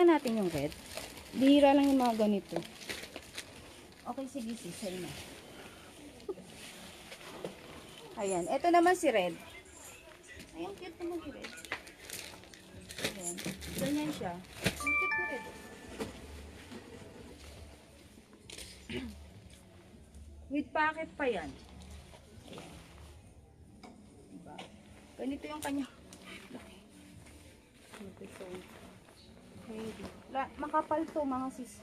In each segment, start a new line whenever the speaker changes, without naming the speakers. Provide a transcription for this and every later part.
natin yung red. Bihira lang yung mga ganito. Okay, sige sis, sa'yo na. Ayan, ito naman si red. Ayan, cute naman si red. Ayan, ganyan siya. Ang cute ni red. With packet pa yan. Ayan. Diba? Ganito yung kanya. Laki. Ito. Makapal to mga sis.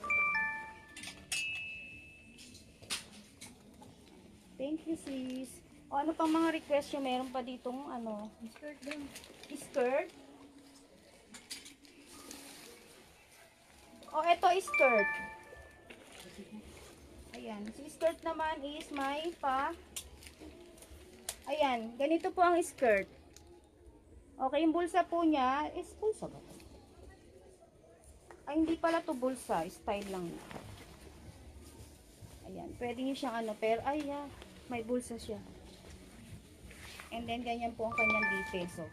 Thank you sis. O ano pang mga request nyo? Meron pa ditong ano? Skirt din. Skirt? O eto skirt. Ayan. Si skirt naman is may pa. Ayan. Ganito po ang skirt. Okay, yung bulsa po niya is bulsa ba? Ay, hindi pala to bulsa. Style lang. Ayan. Pwede nyo siyang ano, pero, ay, yeah, may bulsa siya. And then, ganyan po ang kanyang details. So,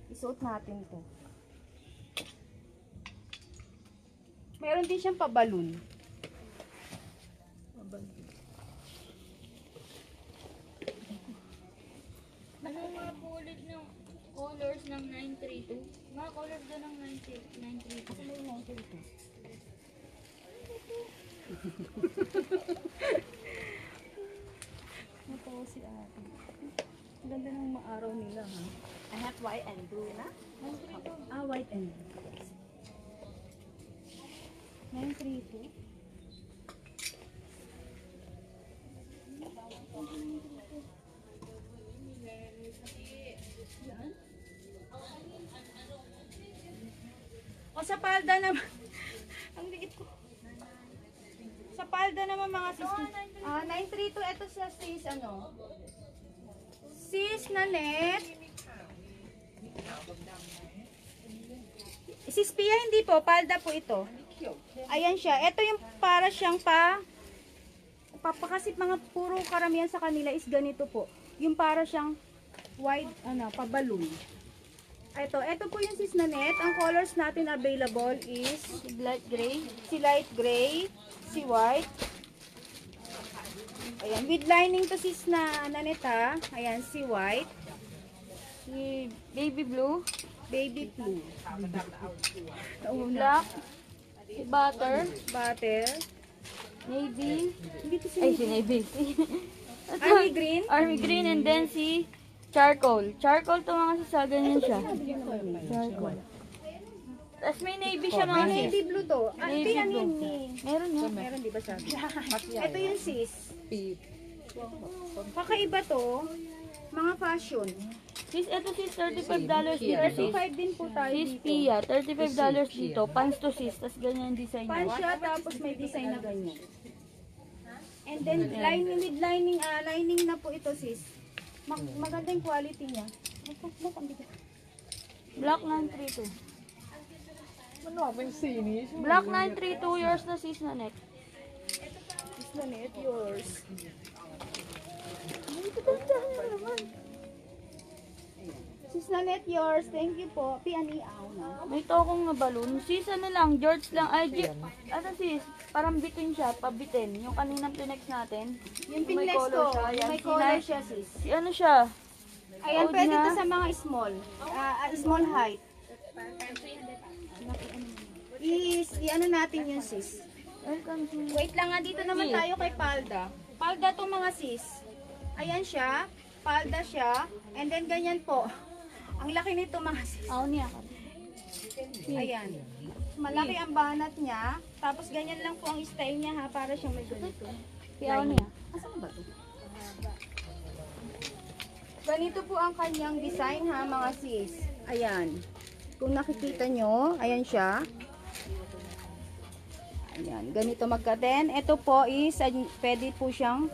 isuot natin to. Meron din siyang pabalon.
Ano mga po ulit ng colors ng 932? Mga colors doon ng 932.
Kasi may 932. Natawa si ate. Ang ganda ng maaraw nila, ha?
I have white and blue na.
Ah, white and blue. 932. O sa palda naman. Ang liit ko. Sa palda naman mga sis. 932. Ito siya sis, ano? Sis na net. Sis Pia, hindi po. Palda po ito. Ayan siya. Ito yung para siyang kasi mga puro karamihan sa kanila is ganito po. Yung para siyang wide, pabalon. Ito po yung sis na net. Ang colors natin available is
Light gray.
si light gray, si white. Ayan, with lining to sis na net ha. Ayan, si white,
Si baby blue.
baby blue,
Black. Si butter.
butter,
Navy.
hindi to
Ay,
si
si navy.
army green.
Army green and then si charcoal. Charcoal to mga sis, ganyan siya. Charcoal. Tapos may navy siya mga
May
sis.
navy blue to.
Navy
Ano
blue.
yun eh?
Meron niya.
Meron di ba sabi? Ito yung sis. Kakaiba to. Mga fashion.
Sis, ito sis, $35 dito.
35 din po tayo
Sis
dito.
Pia, $35 dito. Pants to sis, tapos ganyan yung design
Pan
niya.
siya, tapos may design na ganyan. And then, lining with lining na po ito sis. Maganda yung quality niya.
Black 932.
Manobang sinis.
Black 932 yours na sis na net.
Sis na net, yours. Sis na net, yours. Thank you po. Pianiaw na.
May tokong na balloon. Sis, ano lang, George lang. Ay, ano sis, parang bitin siya, pabitin. Yung kaninang pinex natin.
Yung
May
pinlex
color
ko,
siya. Ayan,
may
si
color
Nike.
siya sis.
Si ano siya?
Ayan,
Old
pwede
na.
to sa mga small. Small height. I-ano natin yung sis.
Welcome to
Wait lang nga, dito naman tayo kay Palda. Palda to mga sis. Ayan siya, palda siya, and then ganyan po. Ang laki nito mga sis.
Ako niya.
Ayan. Malaki ang banat niya, tapos ganyan lang po ang style niya ha, para siyang may ganito.
Ako niya.
Asan ba ito? Ganito po ang kanyang design ha mga sis. Ayan. Kung nakikita nyo, ayan siya. Ayan, ganito magka-10. Ito po is, pwede po siyang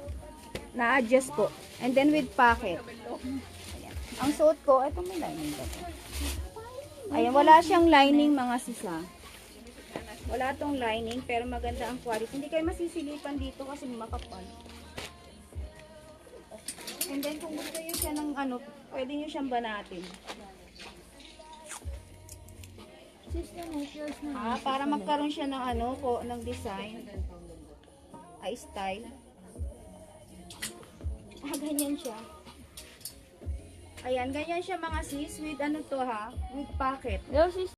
na-adjust po. And then with pocket. Ayan. Ang suot ko, ito may lining ba ito? Ayan, wala siyang lining mga sisa. Wala tong lining, pero maganda ang quality. Hindi kayo masisilipan dito kasi makapal. And then kung gusto nyo siya ng ano, pwede nyo siyang banatin. Para magkaroon siya ng ano po, ng design. Ay, style. Ganyan siya. Ayan, ganyan siya mga sis, with ano to ha, with pocket.
Yo, sis.